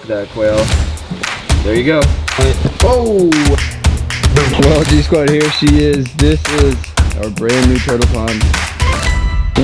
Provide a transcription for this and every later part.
that quail. There you go. Oh! Well, G Squad, here she is. This is our brand new turtle pond.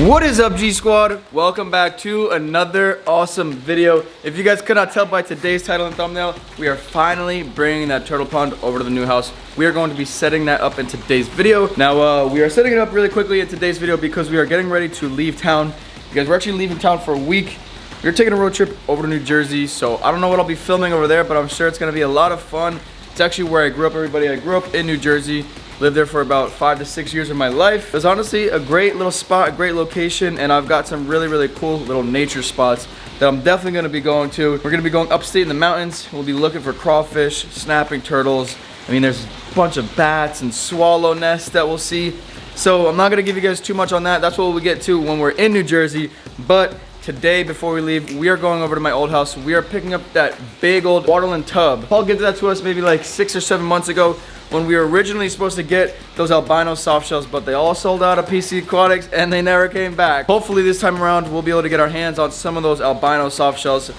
What is up, G Squad? Welcome back to another awesome video. If you guys could not tell by today's title and thumbnail, we are finally bringing that turtle pond over to the new house. We are going to be setting that up in today's video. Now, we are setting it up really quickly in today's video because we are getting ready to leave town. You guys, we're actually leaving town for a week. We're taking a road trip over to New Jersey, so I don't know what I'll be filming over there, but I'm sure it's gonna be a lot of fun. It's actually where I grew up, everybody. I grew up in New Jersey. Lived there for about 5 to 6 years of my life. It's honestly a great little spot, a great location, and I've got some really cool little nature spots that I'm definitely gonna be going to. We're gonna be going upstate in the mountains. We'll be looking for crawfish, snapping turtles. I mean, there's a bunch of bats and swallow nests that we'll see. So I'm not gonna give you guys too much on that. That's what we'll get to when we're in New Jersey. But today, before we leave, we are going over to my old house. We are picking up that big old waterland tub. Paul gave that to us maybe like 6 or 7 months ago, when we were originally supposed to get those albino soft shells, but they all sold out of PC Aquatics and they never came back. Hopefully this time around we'll be able to get our hands on some of those albino soft shells.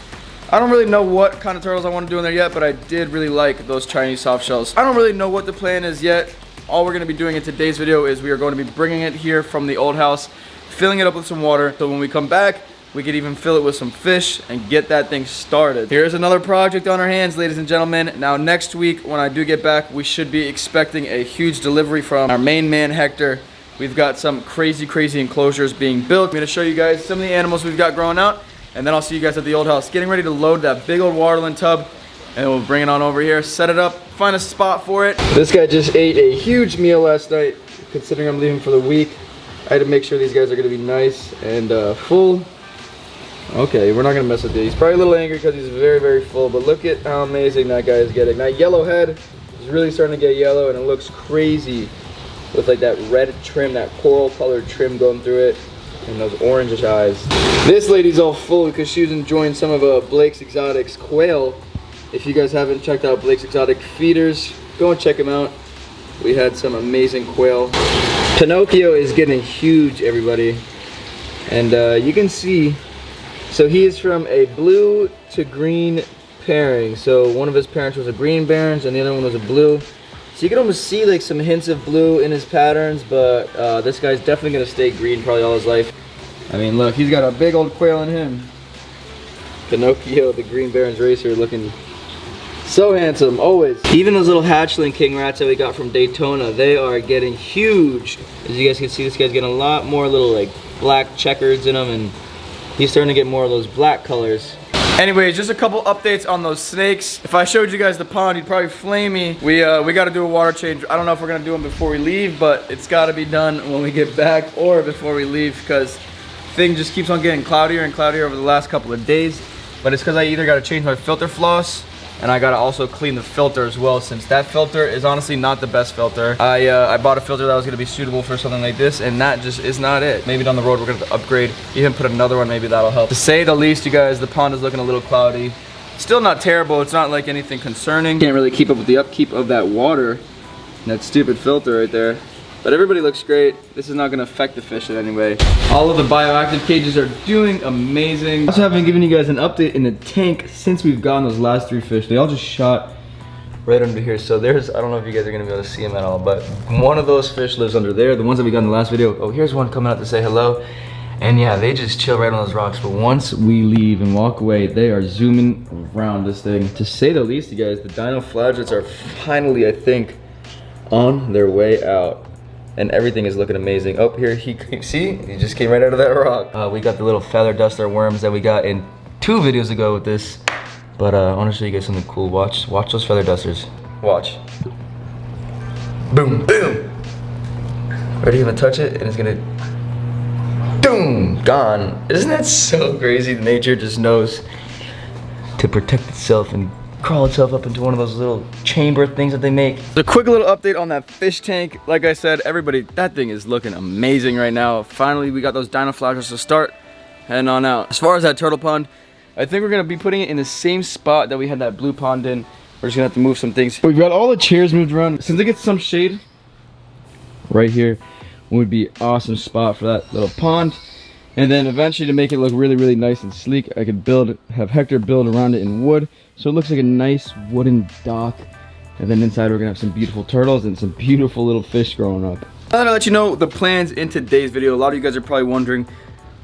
I don't really know what kind of turtles I want to do in there yet, but I did really like those Chinese soft shells. I don't really know what the plan is yet. All we're going to be doing in today's video is we are going to be bringing it here from the old house, filling it up with some water, so when we come back we could even fill it with some fish and get that thing started. Here's another project on our hands, ladies and gentlemen. Now next week when I do get back, we should be expecting a huge delivery from our main man Hector. We've got some crazy enclosures being built. I'm gonna show you guys some of the animals we've got growing out, and then I'll see you guys at the old house. Getting ready to load that big old waterland tub, and we'll bring it on over here, set it up, find a spot for it. This guy just ate a huge meal last night. Considering I'm leaving for the week, I had to make sure these guys are gonna be nice and full. Okay, we're not gonna mess with it. He's probably a little angry because he's very full, but look at how amazing that guy is getting. That yellow head is really starting to get yellow, and it looks crazy with like that red trim, that coral colored trim going through it, and those orangish eyes. This lady's all full because she was enjoying some of Blake's Exotic's quail. If you guys haven't checked out Blake's Exotic feeders, go and check them out. We had some amazing quail. Pinocchio is getting huge, everybody, and you can see. So he is from a blue to green pairing. So one of his parents was a green Barons and the other one was a blue. So you can almost see like some hints of blue in his patterns, but this guy's definitely gonna stay green probably all his life. I mean, look, he's got a big old quail in him. Pinocchio, the green Barons racer, looking so handsome, always. Even those little hatchling king rats that we got from Daytona, they are getting huge. As you guys can see, this guy's getting a lot more little like black checkers in them, and he's starting to get more of those black colors. Anyways, just a couple updates on those snakes. If I showed you guys the pond, you'd probably flame me. We got to do a water change. I don't know if we're gonna do them before we leave, but it's got to be done when we get back or before we leave, because thing just keeps on getting cloudier and cloudier over the last couple of days. But it's because I either got to change my filter floss, and I gotta also clean the filter as well, since that filter is honestly not the best filter. I bought a filter that was gonna be suitable for something like this, and that just is not it. Maybe down the road we're gonna upgrade, even put another one, maybe that'll help. To say the least, you guys, the pond is looking a little cloudy. Still not terrible, it's not like anything concerning. Can't really keep up with the upkeep of that water, and that stupid filter right there. But everybody looks great. This is not gonna affect the fish in any way. All of the bioactive cages are doing amazing. I also haven't given you guys an update in the tank since we've gotten those last 3 fish. They all just shot right under here. So there's, I don't know if you guys are gonna be able to see them at all, but one of those fish lives under there. The ones that we got in the last video. Oh, here's one coming out to say hello. And yeah, they just chill right on those rocks. But once we leave and walk away, they are zooming around this thing. To say the least, you guys, the dino flagellates are finally, I think, on their way out. And everything is looking amazing. Oh, here see? He just came right out of that rock. We got the little feather duster worms that we got in 2 videos ago with this. But I want to show you guys something cool. Watch those feather dusters. Watch. Boom, boom. Ready to even touch it, and it's gonna, boom, gone. Isn't that so crazy? Nature just knows to protect itself and crawl itself up into one of those little chamber things that they make. A quick little update on that fish tank. Like I said, everybody, that thing is looking amazing right now. Finally, we got those dino flagellates to start heading on out. As far as that turtle pond, I think we're gonna be putting it in the same spot that we had that blue pond in. We're just gonna have to move some things. We've got all the chairs moved around. Since it gets some shade, right here would be awesome spot for that little pond. And then eventually, to make it look really, really nice and sleek, I could have Hector build around it in wood, so it looks like a nice wooden dock. And then inside we're gonna have some beautiful turtles and some beautiful little fish growing up. Now that I let you know the plans in today's video, a lot of you guys are probably wondering,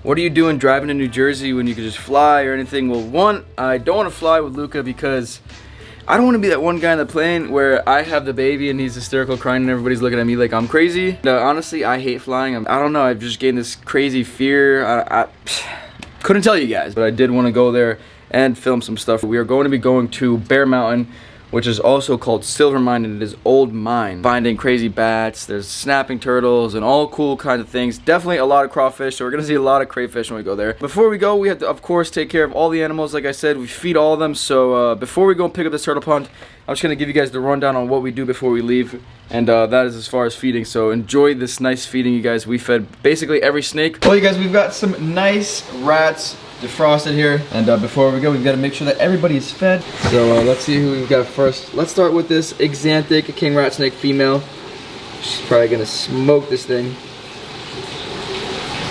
what are you doing driving to New Jersey when you could just fly or anything? Well, one, I don't want to fly with Luca because I don't want to be that one guy in the plane where I have the baby and he's hysterical crying and everybody's looking at me like I'm crazy. Honestly, I hate flying. I don't know, I've just gained this crazy fear. I couldn't tell you guys, but I did want to go there and film some stuff. We are going to be going to Bear Mountain, which is also called Silver Mine, and it is old mine. Finding crazy bats, there's snapping turtles, and all cool kinds of things. Definitely a lot of crawfish, so we're gonna see a lot of crayfish when we go there. Before we go, we have to, of course, take care of all the animals. Like I said, we feed all of them, so before we go and pick up this turtle pond, I'm just gonna give you guys the rundown on what we do before we leave, and that is as far as feeding. So enjoy this nice feeding, you guys. We fed basically every snake. Well, you guys, we've got some nice rats defrosted here, and before we go, we've got to make sure that everybody is fed. So let's see who we've got first. Let's start with this Xanthic king rat snake female. She's probably gonna smoke this thing.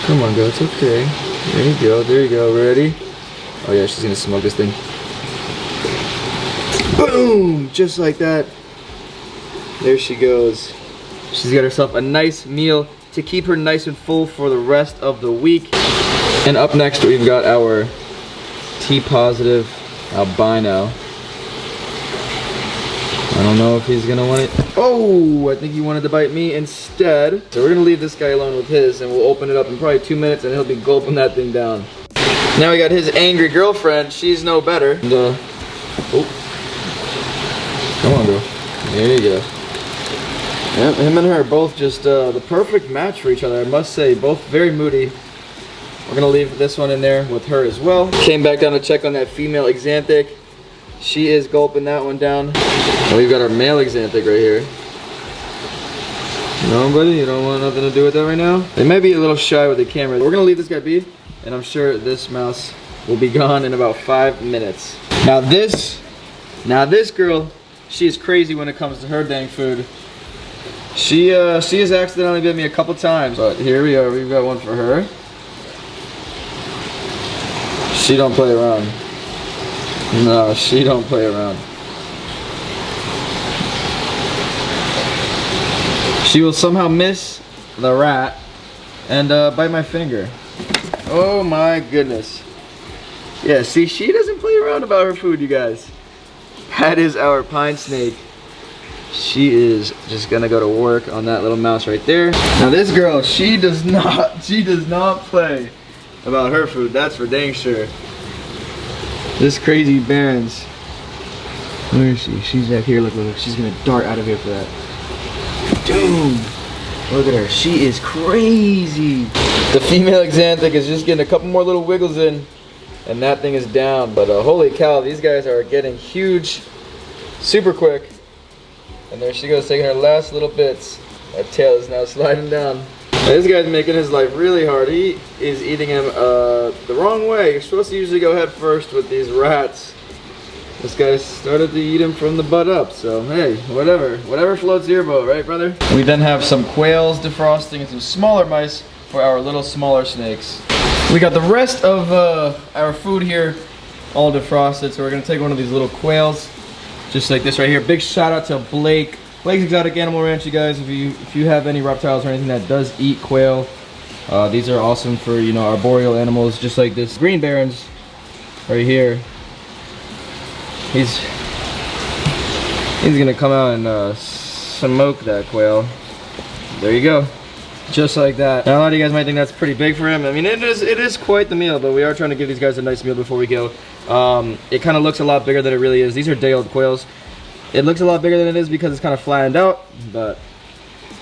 Come on, girl, it's okay. There you go, there you go. Ready? Oh yeah, she's gonna smoke this thing. Boom! Just like that. There she goes. She's got herself a nice meal to keep her nice and full for the rest of the week. And up next, we've got our T-positive albino. I don't know if he's gonna want it. Oh, I think he wanted to bite me instead. So we're gonna leave this guy alone with his, and we'll open it up in probably 2 minutes, and he'll be gulping that thing down. Now we got his angry girlfriend. She's no better. And, oh, come on, girl. There you go. Yep, him and her are both just the perfect match for each other, I must say. Both very moody. We're gonna leave this one in there with her as well. Came back down to check on that female Xanthic. She is gulping that one down. And we've got our male Xanthic right here. No, buddy, you don't want nothing to do with that right now? They may be a little shy with the camera. We're gonna leave this guy be, and I'm sure this mouse will be gone in about 5 minutes. Now this girl, she is crazy when it comes to her dang food. She has accidentally bit me a couple times, but here we are. We've got one for her. She don't play around. No, she don't play around. She will somehow miss the rat and bite my finger. Oh my goodness. Yeah, see, she doesn't play around about her food, you guys. That is our pine snake. She is just gonna go to work on that little mouse right there. Now this girl, she does not play about her food, that's for dang sure. This crazy Barons. Where is she? She's back here. Look, look, she's gonna dart out of here for that. Dude, look at her. She is crazy. The female Xanthic is just getting a couple more little wiggles in, and that thing is down. But holy cow, these guys are getting huge, super quick. And there she goes, taking her last little bits. That tail is now sliding down. This guy's making his life really hard. He is eating him the wrong way. You're supposed to usually go head first with these rats. This guy started to eat him from the butt up, so hey, whatever floats your boat, right, brother? We then have some quails defrosting and some smaller mice for our little smaller snakes. We got the rest of our food here all defrosted, so we're gonna take one of these little quails, just like this right here. Big shout out to Blake's Exotic Animal Ranch, you guys. If you have any reptiles or anything that does eat quail, these are awesome for, you know, arboreal animals, just like this green Barons right here. He's gonna come out and smoke that quail. There you go, just like that. Now a lot of you guys might think that's pretty big for him. I mean, it is quite the meal, but we are trying to give these guys a nice meal before we go. It kind of looks a lot bigger than it really is. These are day-old quails. It looks a lot bigger than it is because it's kind of flattened out, but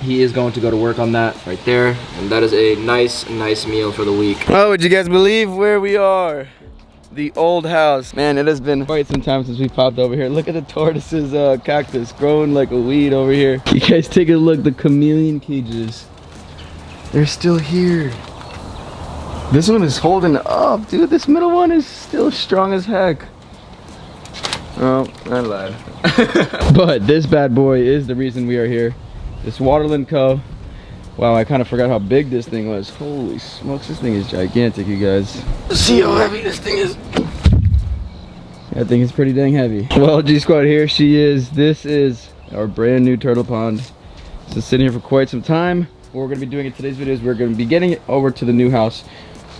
he is going to go to work on that right there, and that is a nice meal for the week. Oh, would you guys believe where we are? The old house. Man, it has been quite some time since we popped over here. Look at the tortoise's cactus growing like a weed over here. You guys take a look, the chameleon cages. They're still here. This one is holding up, dude. This middle one is still strong as heck. Oh, I lied. But this bad boy is the reason we are here. This Waterland Co. Wow, I kind of forgot how big this thing was. Holy smokes, this thing is gigantic, you guys. See how heavy this thing is. I think it's pretty dang heavy. Well, G Squad, here she is. This is our brand new turtle pond. It's been sitting here for quite some time. What we're gonna be doing in today's video is we're gonna be getting it over to the new house.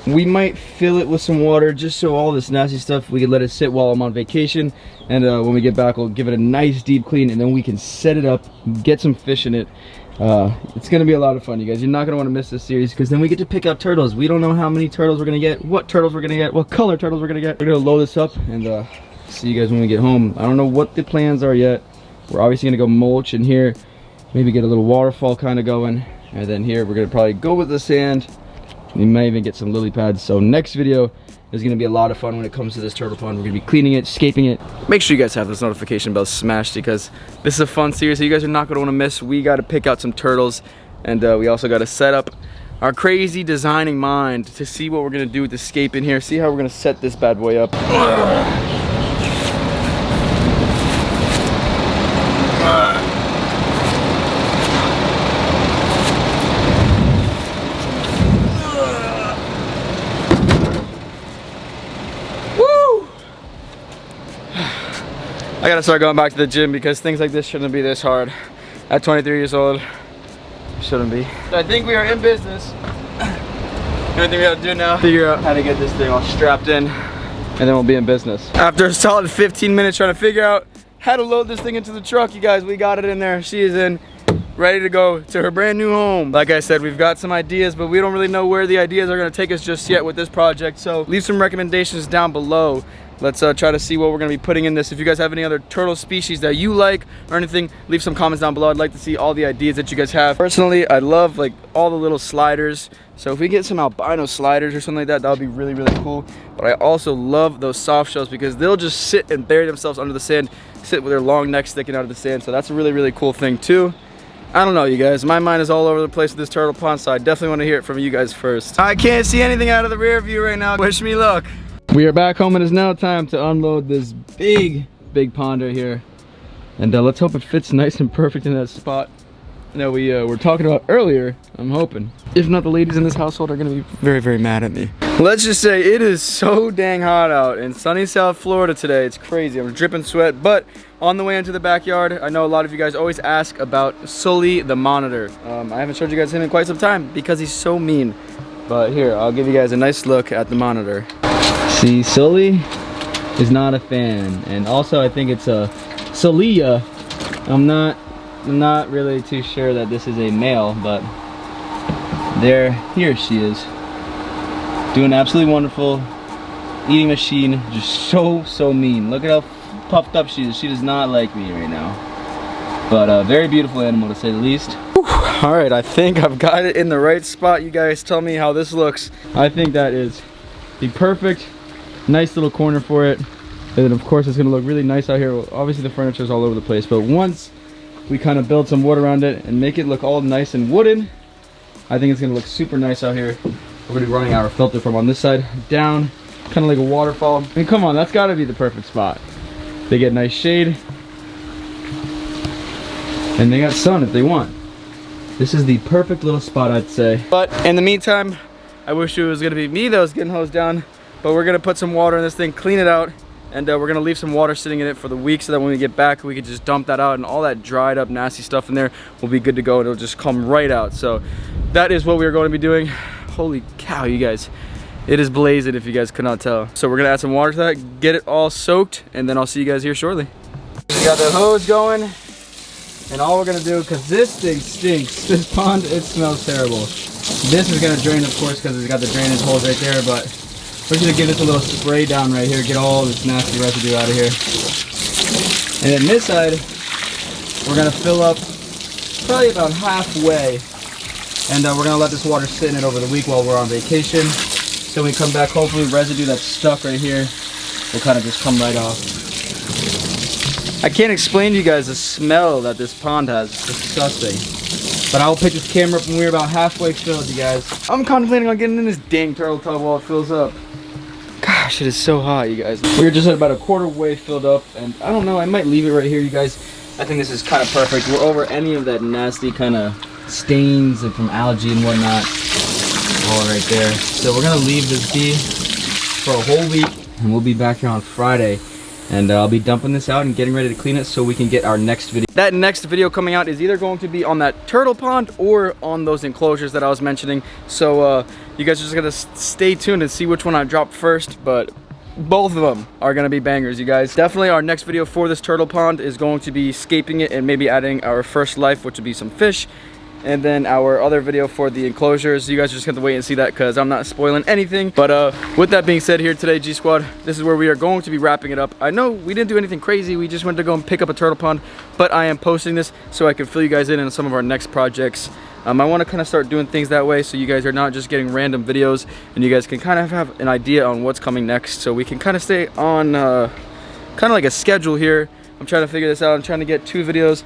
We might fill it with some water just so all this nasty stuff, we can let it sit while I'm on vacation. And when we get back, we'll give it a nice deep clean, and then we can set it up, get some fish in it. It's gonna be a lot of fun, you guys. You're not gonna want to miss this series, because then we get to pick out turtles. We don't know how many turtles we're gonna get, what turtles we're gonna get, what color turtles we're gonna get. We're gonna load this up and see you guys when we get home. I don't know what the plans are yet. We're obviously gonna go mulch in here, maybe get a little waterfall kind of going, and then here we're gonna probably go with the sand. We might even get some lily pads. So next video is gonna be a lot of fun when it comes to this turtle pond. We're gonna be cleaning it, scaping it. Make sure you guys have this notification bell smashed, because this is a fun series that you guys are not gonna wanna miss. We gotta pick out some turtles, and we also gotta set up our crazy designing mind to see what we're gonna do with the scape in here, see how we're gonna set this bad boy up. I gotta start going back to the gym, because things like this shouldn't be this hard. At 23 years old, shouldn't be. I think we are in business. The only thing we gotta do now, figure out how to get this thing all strapped in, and then we'll be in business. After a solid 15 minutes trying to figure out how to load this thing into the truck, you guys, we got it in there. She is in, ready to go to her brand new home. Like I said, we've got some ideas, but we don't really know where the ideas are gonna take us just yet with this project. So leave some recommendations down below. Let's try to see what we're gonna be putting in this. If you guys have any other turtle species that you like or anything, leave some comments down below. I'd like to see all the ideas that you guys have. Personally, I love like all the little sliders. So if we get some albino sliders or something like that, that would be really, really cool. But I also love those soft shells, because they'll just sit and bury themselves under the sand, sit with their long neck sticking out of the sand. So that's a really, really cool thing too. I don't know, you guys. My mind is all over the place with this turtle pond, so I definitely want to hear it from you guys first. I can't see anything out of the rear view right now. Wish me luck. We are back home, and it's now time to unload this big pond right here. And let's hope it fits nice and perfect in that spot that we were talking about earlier, I'm hoping. If not, the ladies in this household are gonna be very, very mad at me. Let's just say it is so dang hot out in sunny South Florida today. It's crazy. I'm dripping sweat, but on the way into the backyard, I know a lot of you guys always ask about Sully the monitor. I haven't showed you guys him in quite some time because he's so mean. But here, I'll give you guys a nice look at the monitor. See, Sully is not a fan, and also I think it's a Sullia. I'm not really too sure that this is a male, but here she is, doing absolutely wonderful, eating machine, just so mean. Look at how puffed up she is. She does not like me right now, but a very beautiful animal to say the least. All right, I think I've got it in the right spot. You guys tell me how this looks. I think that is the perfect nice little corner for it, and then of course it's gonna look really nice out here. Well, obviously the furniture is all over the place, but once we kind of build some wood around it and make it look all nice and wooden, I think it's gonna look super nice out here. We're gonna be running our filter from on this side down, kind of like a waterfall. I mean, come on, that's gotta be the perfect spot. They get nice shade, and they got sun if they want. This is the perfect little spot, I'd say. But in the meantime, I wish it was gonna be me that was getting hosed down. But we're gonna put some water in this thing, clean it out, and we're gonna leave some water sitting in it for the week, so that when we get back, we can just dump that out, and all that dried up nasty stuff in there will be good to go, and it'll just come right out. So that is what we're going to be doing. Holy cow, you guys. It is blazing if you guys could not tell. So we're gonna add some water to that, get it all soaked, and then I'll see you guys here shortly. We got the hose going, and all we're gonna do, because this thing stinks, this pond, it smells terrible. This is gonna drain, of course, because it's got the drainage holes right there, but we're just gonna give this a little spray down right here, get all this nasty residue out of here. And then this side, we're gonna fill up probably about halfway, and we're gonna let this water sit in it over the week while we're on vacation. So when we come back, hopefully residue that's stuck right here will kind of just come right off. I can't explain to you guys the smell that this pond has. It's disgusting. But I'll pick this camera up when we're about halfway filled, you guys. I'm contemplating on getting in this dang turtle tub while it fills up. Gosh, it is so hot, you guys. We're just at about a quarter way filled up, and I don't know, I might leave it right here, you guys. I think this is kind of perfect. We're over any of that nasty kind of stains and from algae and whatnot. All right there. So we're gonna leave this be for a whole week, and we'll be back here on Friday. And I'll be dumping this out and getting ready to clean it so we can get our next video. That next video coming out is either going to be on that turtle pond or on those enclosures that I was mentioning. So you guys are just gonna stay tuned and see which one I drop first, but both of them are gonna be bangers, you guys. Definitely our next video for this turtle pond is going to be scaping it and maybe adding our first life, which would be some fish. And then our other video for the enclosures, you guys are just gonna have to wait and see that because I'm not spoiling anything. But with that being said, here today, G Squad, this is where we are going to be wrapping it up. I know we didn't do anything crazy, we just went to go and pick up a turtle pond, but I am posting this so I can fill you guys in on some of our next projects. I want to kind of start doing things that way so you guys are not just getting random videos, and you guys can kind of have an idea on what's coming next, so we can kind of stay on kind of like a schedule here. I'm trying to figure this out. I'm trying to get 2 videos.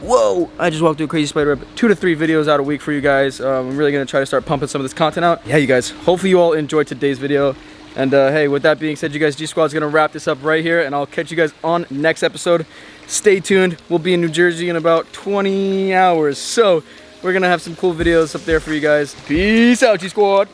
Whoa, I just walked through a crazy spider web. 2 to 3 videos out a week for you guys. I'm really gonna try to start pumping some of this content out. Yeah, you guys, hopefully you all enjoyed today's video. And hey, with that being said, you guys, G Squad's gonna wrap this up right here, and I'll catch you guys on next episode. Stay tuned. We'll be in New Jersey in about 20 hours, so we're gonna have some cool videos up there for you guys. Peace out, G Squad.